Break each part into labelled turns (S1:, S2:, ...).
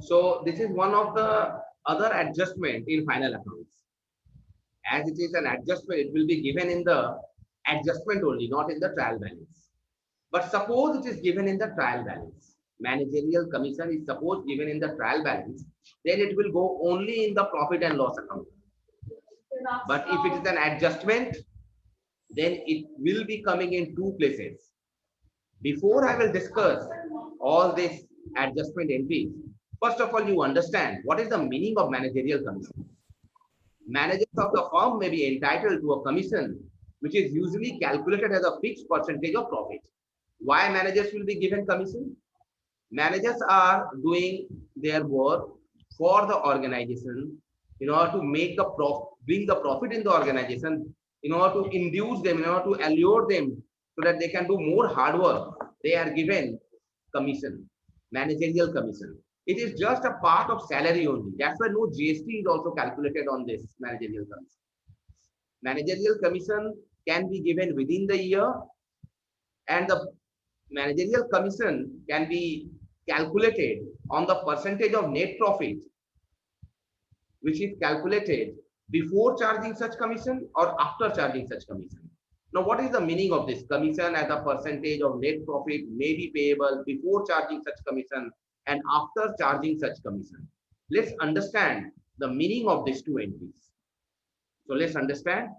S1: So this is one of the other adjustment in final accounts. As it is an adjustment, it will be given in the adjustment only, not in the trial balance. But suppose it is given in the trial balance. Managerial commission is suppose given in the trial balance, then it will go only in the profit and loss account. But if it is an adjustment, then it will be coming in two places. Before I will discuss all these adjustment entries, first of all, you understand what is the meaning of managerial commission. Managers of the firm may be entitled to a commission, which is usually calculated as a fixed percentage of profit. Why managers will be given commission? Managers are doing their work for the organization in order to make the bring the profit in the organization, in order to induce them, in order to allure them so that they can do more hard work. They are given commission, managerial commission. It is just a part of salary only. That's why no GST is also calculated on this managerial commission. Managerial commission can be given within the year, and the managerial commission can be calculated on the percentage of net profit, which is calculated before charging such commission or after charging such commission. Now, what is the meaning of this? Commission as a percentage of net profit may be payable before charging such commission and after charging such commission. Let's understand the meaning of these two entries. So let's understand.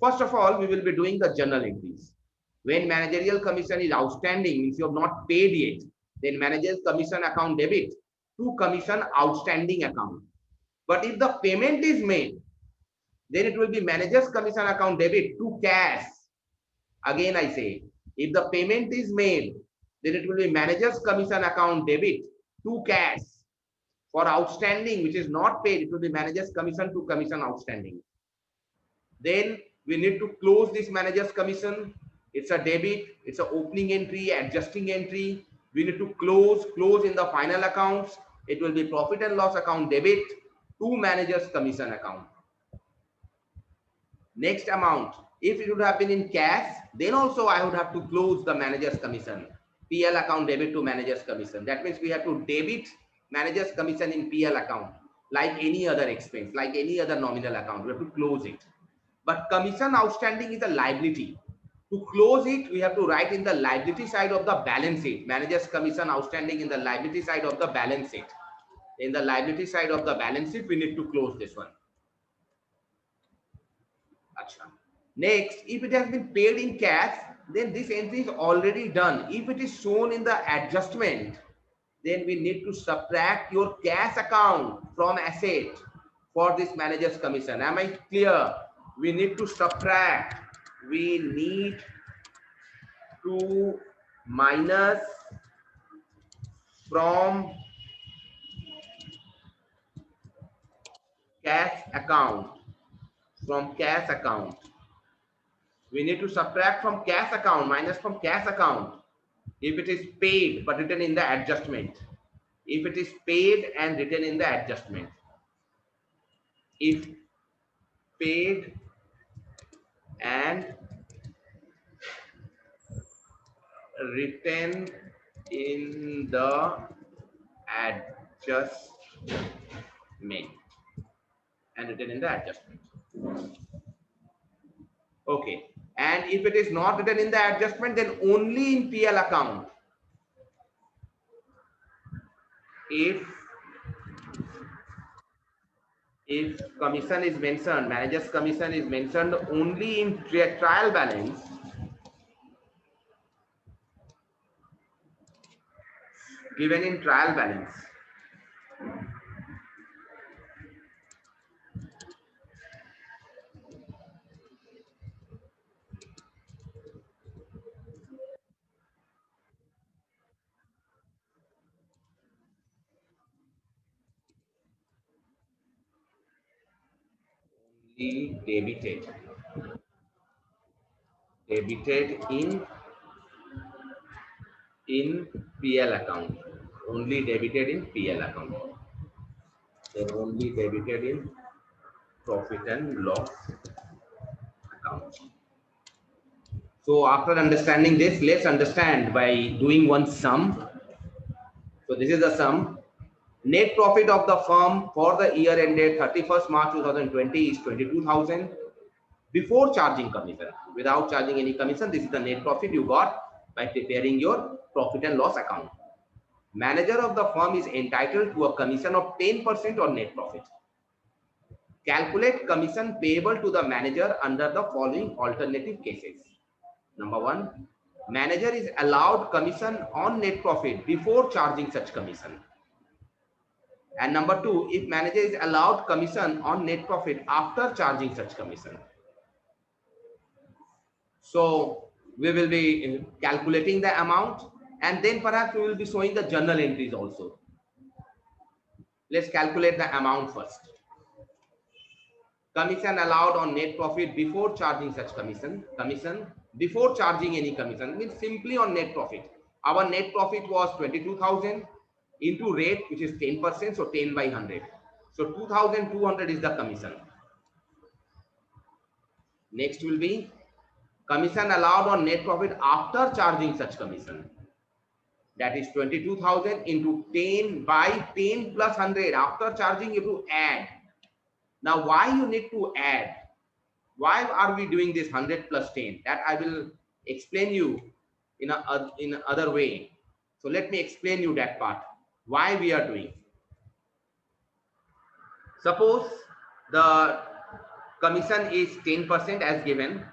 S1: First of all, we will be doing the journal entries. When managerial commission is outstanding, means you have not paid yet, then managerial commission account debit to commission outstanding account. But if the payment is made, then it will be manager's commission account debit to cash. Again, I say, if the payment is made, then it will be manager's commission account debit to cash. For outstanding, which is not paid, it will be manager's commission to commission outstanding. Then we need to close this manager's commission. It's a debit, it's an opening entry, adjusting entry. We need to close in the final accounts. It will be profit and loss account debit to manager's commission account. Next amount, if it would have been in cash, then also I would have to close the manager's commission. PL account debit to manager's commission. That means we have to debit manager's commission in PL account like any other expense, like any other nominal account. We have to close it. But commission outstanding is a liability. To close it, we have to write in the liability side of the balance sheet. Manager's commission outstanding in the liability side of the balance sheet. In the liability side of the balance sheet, we need to close this one. Next, if it has been paid in cash, then this entry is already done. If it is shown in the adjustment, then we need to subtract your cash account from asset for this manager's commission. Am I clear? We need to subtract. We need to minus from cash account. From cash account. We need to subtract from cash account, minus from cash account. If it is paid but written in the adjustment. If it is paid and written in the adjustment. If paid and written in the adjustment. And written in the adjustment. Okay. And if it is not written in the adjustment, then only in PL account. If commission is mentioned, manager's commission is mentioned only in trial balance, given in trial balance. Debited in PL account, only debited in PL account, then only debited in profit and loss account. So after understanding this, let's understand by doing one sum. So this is the sum. Net profit of the firm for the year ended 31st March 2020 is 22,000 before charging commission. Without charging any commission, this is the net profit you got by preparing your profit and loss account. Manager of the firm is entitled to a commission of 10% on net profit. Calculate commission payable to the manager under the following alternative cases. Number one, manager is allowed commission on net profit before charging such commission. And number two, if manager is allowed commission on net profit after charging such commission. So we will be calculating the amount, and then perhaps we will be showing the journal entries also. Let's calculate the amount first. Commission allowed on net profit before charging such commission. Commission before charging any commission means simply on net profit. Our net profit was 22,000 into rate, which is 10%, so 10 by 100. So 2,200 is the commission. Next will be commission allowed on net profit after charging such commission. That is 22,000 into 10 by 10 plus 100. After charging, you have to add. Now, why you need to add? Why are we doing this 100 plus 10? That I will explain you in other way. So let me explain you that part. Why we are doing. Suppose the commission is 10% as given,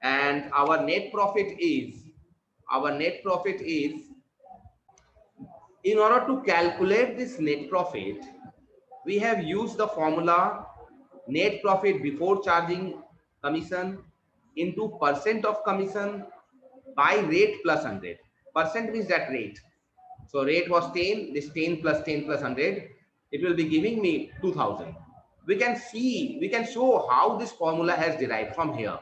S1: and our net profit is, in order to calculate this net profit, we have used the formula net profit before charging commission into percent of commission by rate plus 100. Percent means that rate. So rate was 10, this 10 plus 100, it will be giving me 2,000. We can show how this formula has derived from here.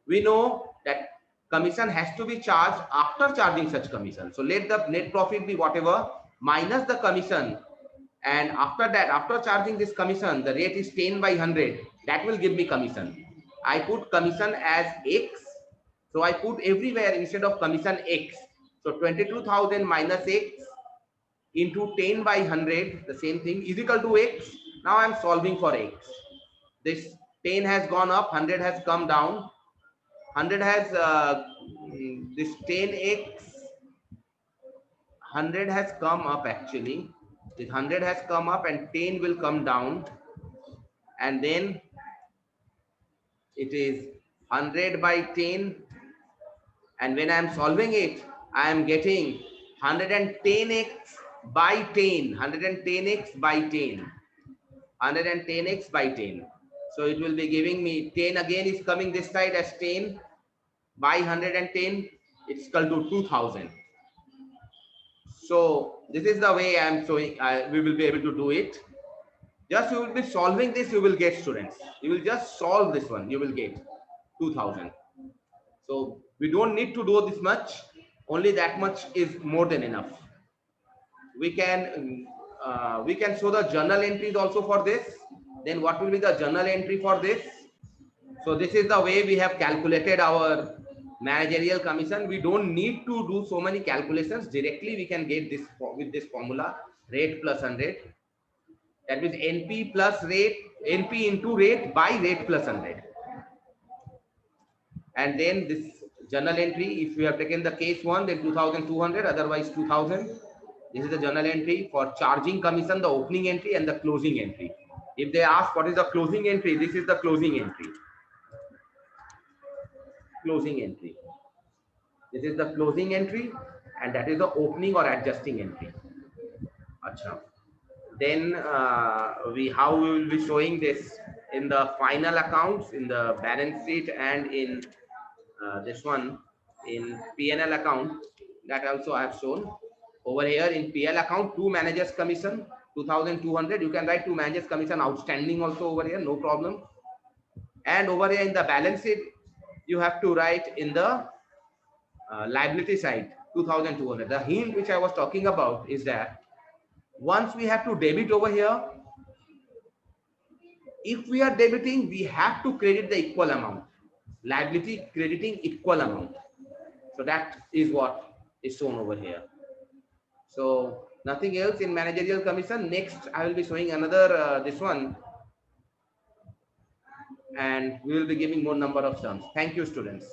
S1: We know that commission has to be charged after charging such commission. So let the net profit be whatever minus the commission, and after that, after charging this commission, the rate is 10 by 100. That will give me commission. I put commission as X. So I put everywhere instead of commission X. So 22,000 minus X into 10 by 100, the same thing, is equal to X. Now I am solving for X. This 10 has gone up, 100 has come down. 100 has, this 10X, 100 has come up actually. This 100 has come up and 10 will come down. And then it is 100 by 10. And when I am solving it, I am getting 110x by 10, 110x by 10, 110x by 10. So it will be giving me 10 again is coming this side as 10 by 110. It's equal to 2,000. So this is the way I am showing. We will be able to do it. Just you will be solving this. You will get, students. You will just solve this one. You will get 2,000. So we don't need to do this much. Only that much is more than enough. We can show the journal entries also for this. Then what will be the journal entry for this? So this is the way we have calculated our managerial commission. We don't need to do so many calculations. Directly we can get this with this formula, rate plus 100. That means NP plus rate, NP into rate by rate plus 100. And then this journal entry, if we have taken the case 1, then 2,200, otherwise 2,000. This is the journal entry for charging commission, the opening entry and the closing entry. If they ask what is the closing entry, this is the closing entry. Closing entry. This is the closing entry, and that is the opening or adjusting entry. Achha. Then how we will be showing this in the final accounts, in the balance sheet, and in this one in P&L account. That also I have shown over here. In PL account, 2 managers commission 2,200. You can write 2 managers commission outstanding also over here, no problem. And over here in the balance sheet, you have to write in the liability side 2,200. The hint which I was talking about is that once we have to debit over here, if we are debiting, we have to credit the equal amount. Liability crediting equal amount. So that is what is shown over here. So Nothing else in managerial commission. Next, I will be showing another this one, and we will be giving more number of terms. Thank you, students.